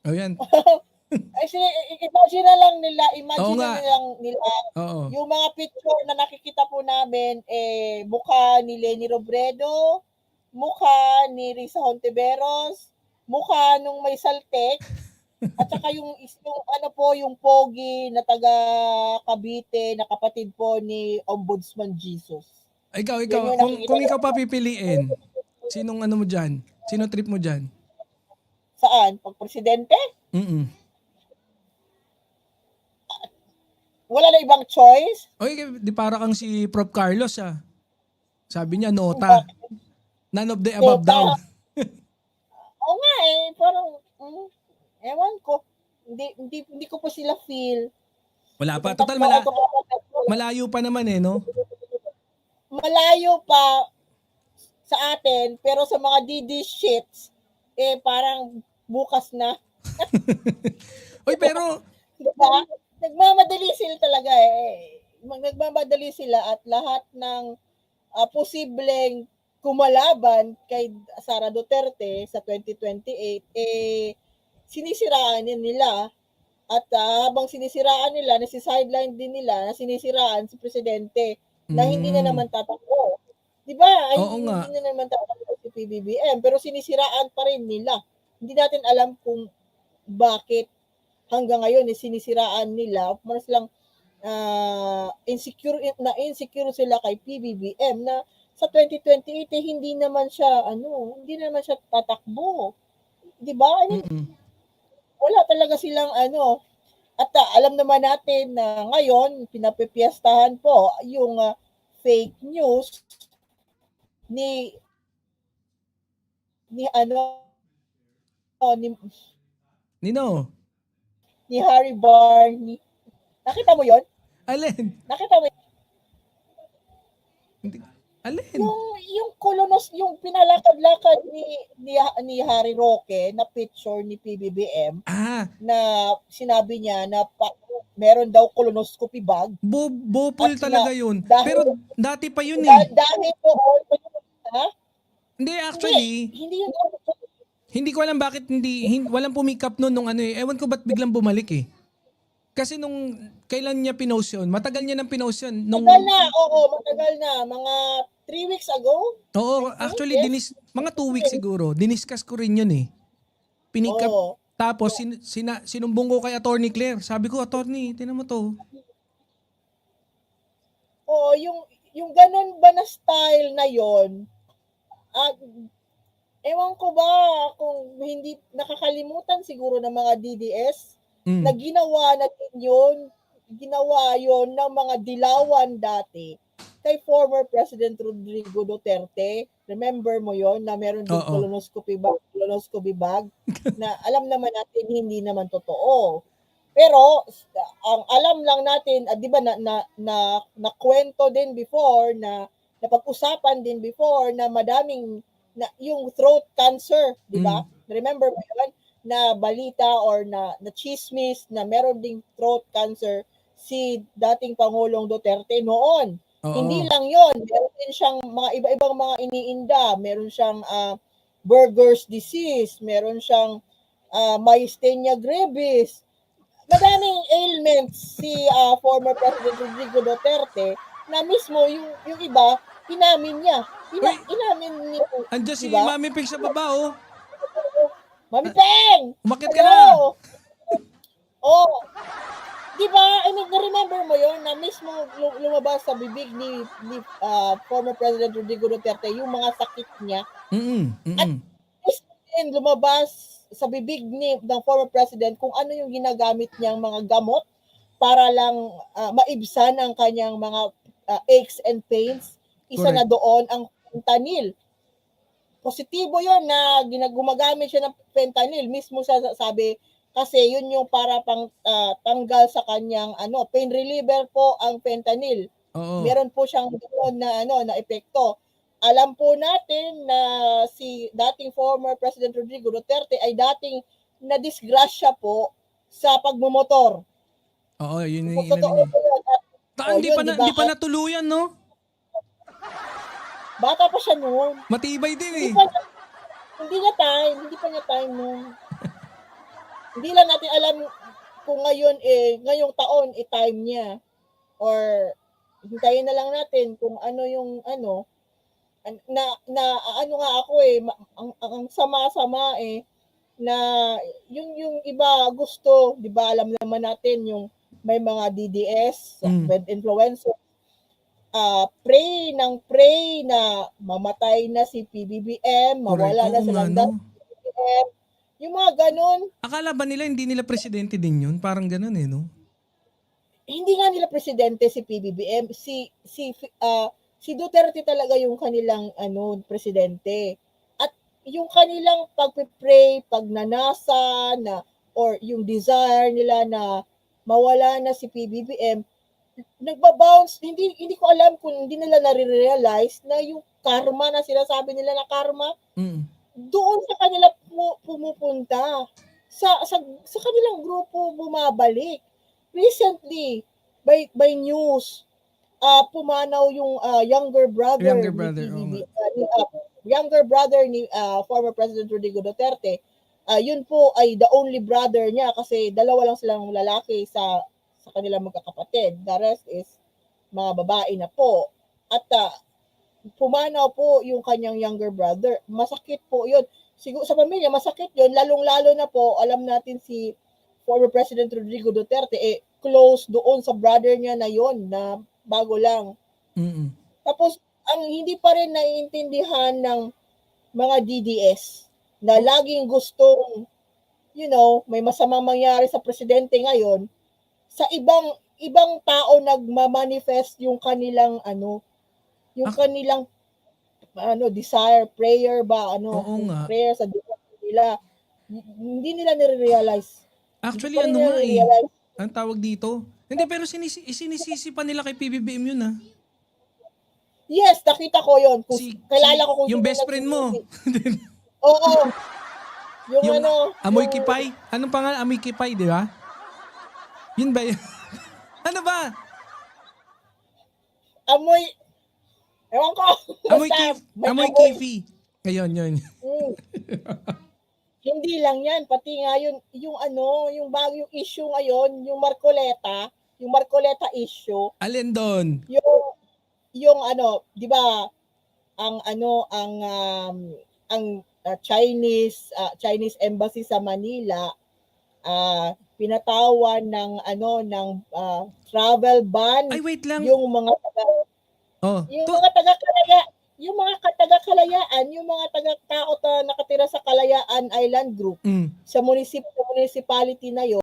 O yan. Ay, imagine na lang nila, Oo nga. Oo. yung mga picture na nakikita po namin, mukha ni Leni Robredo, mukha ni Risa Hontiveros, mukha nung may saltek, at saka yung yung pogi na taga Cavite na kapatid po ni Ombudsman Jesus. Ikaw, Yun yung nakikita kung ikaw papipiliin, sinong ano mo dyan? Sino trip mo dyan? Saan? Pag presidente? Mm. Wala na ibang choice? Oy, di para kang si Prof. Carlos ah. Sabi niya, nota. None of the above daw. Oo nga parang, ewan ko. Hindi ko po sila feel. Wala pa. Total, malayo pa naman no? Malayo pa sa atin, pero sa mga DD shits, parang bukas na. Oy, pero... Diba? Nagmamadali sila talaga Nagmamadali sila at lahat ng posibleng kumalaban kay Sara Duterte sa 2028, sinisiraan nila. At habang sinisiraan nila, nasi-sideline din nila, na sinisiraan si Presidente na hindi na naman tatakbo. Diba? Oo nga. Hindi na naman tatakbo si PBBM, pero sinisiraan pa rin nila. Hindi natin alam kung bakit hanggang ngayon sinisiraan nila. Mas lang insecure sila kay PBBM na sa 2028 hindi naman siya tatakbo. 'Di ba? Wala talaga silang at alam naman natin na ngayon pinapipiyastahan po yung fake news ni Nino? Ni Harry Barney. Nakita mo 'yon? Alin? Nakita mo? Alin? Yung kolonos, yung pinalakad-lakad ni Harry Roque na picture ni PBBM na sinabi niya na meron daw colonoscopy bag. Bopol talaga yun. Pero dati pa yun Dahil doon, Hindi, actually, hindi ko alam bakit walang pumikap noon nung ewan ko ba't biglang bumalik eh. Kasi nung kailan niya pinost yun? Matagal niya nang pinost yun. Matagal na. Mga 3 weeks ago? Oo, actually, mga 2 weeks siguro. Diniscuss ko rin yun eh. Pinikap. Tapos, sinumbong ko kay Attorney Claire. Sabi ko, Attorney, tinan mo to. Oo, yung ganun ba na style na yon, ewan ko ba kung hindi nakakalimutan siguro ng mga DDS na ginawa yon ng mga dilawan dati kay former President Rodrigo Duterte. Remember mo yon na meron din colonoscopy bag na alam naman natin hindi naman totoo. Pero ang alam lang natin, 'di ba na kwento din before na napag-usapan din before na madaming na yung throat cancer, 'di ba? Remember mo yun? Na balita or na chismis na meron ding throat cancer si dating Pangulong Duterte noon. Hindi lang yon, meron din siyang mga iba-ibang mga iniinda, meron siyang Burgers disease, meron siyang myasthenia gravis. Madaming ailments si former President Rodrigo Duterte na mismo yung iba, inamin niya. Inamin niya. Andiyan si Mami Ping sa baba, oh. Mami Ping! Umakit ka na! Di ba? I mean, na-remember mo yon na mismo lumabas sa bibig ni former President Rodrigo Duterte yung mga sakit niya. At mismo din lumabas sa bibig ng former president kung ano yung ginagamit niyang mga gamot para lang maibsan ang kanyang mga aches and pains. Isa na doon ang fentanyl. Positibo yon na gumagamit siya ng fentanyl. Mismo siya sabi, kasi yun yung para pang tanggal sa kanyang pain reliever po ang fentanyl. Meron po siyang doon na epekto. Alam po natin na si dating former President Rodrigo Duterte ay dating na-disgrasya po sa pagmumotor. Oo, yun yung inano niya. Hindi pa natuluyan, no? Bata pa siya noon. Matibay din eh. Hindi pa niya time noon. Hindi lang natin alam kung ngayon ngayong taon time niya or hintayin na lang natin kung ano yung ano na ano nga ako ang sama-sama na yung iba gusto, 'di ba, alam naman natin yung may mga DDS with influencer pray na mamatay na si PBBM, mawala na sa landas si PBBM. Yung mga ganun. Akala ba nila hindi nila presidente din yun? Parang ganun no? Hindi nga nila presidente si PBBM, si Duterte talaga yung kanilang presidente. At yung kanilang pagpe-pray, pagnanasa na or yung desire nila na mawala na si PBBM, nagba-bounce, hindi ko alam kung hindi nila nare-realize na yung karma na sinasabi nila na karma, doon sa kanila pumupunta. Sa kanilang grupo bumabalik. Recently, by news, pumanaw yung younger brother ni former President Rodrigo Duterte. Yun po ay the only brother niya kasi dalawa lang silang lalaki sa kanilang magkakapatid. The rest is mga babae na po. At pumanaw po yung kanyang younger brother. Masakit po yun. Siguro sa pamilya, masakit yun. Lalong-lalo na po, alam natin si former President Rodrigo Duterte, close doon sa brother niya na yon na bago lang. Tapos, ang hindi pa rin naiintindihan ng mga DDS na laging gustong, may masamang mangyari sa presidente ngayon, sa ibang tao nagmamanifest yung kanilang kanilang desire, prayer ba, prayer sa Diyos nila. Hindi nila nire-realize. Actually, ang tawag dito? Hindi, pero sinisisi pa nila kay PBBM yun Yes, nakita ko yun. Kilala ko kung yung best friend mo. Oo. Yung Amoy Kipay. Anong pangalan? Amoy Kipay, di ba? Yun ba yun? Ano ba? Ewan ko. Amoy Kifi. Ayun, yun. Hindi lang yan, pati nga yung bagong issue ngayon, yung Marcoleta issue. Alin doon? Yung 'di ba, ang Chinese embassy sa Manila pinatawan ng travel ban. Ay, wait lang. Yung mga taga-Kalayaan, yung mga taga-tao na nakatira sa Kalayaan Island Group sa municipality na 'yon.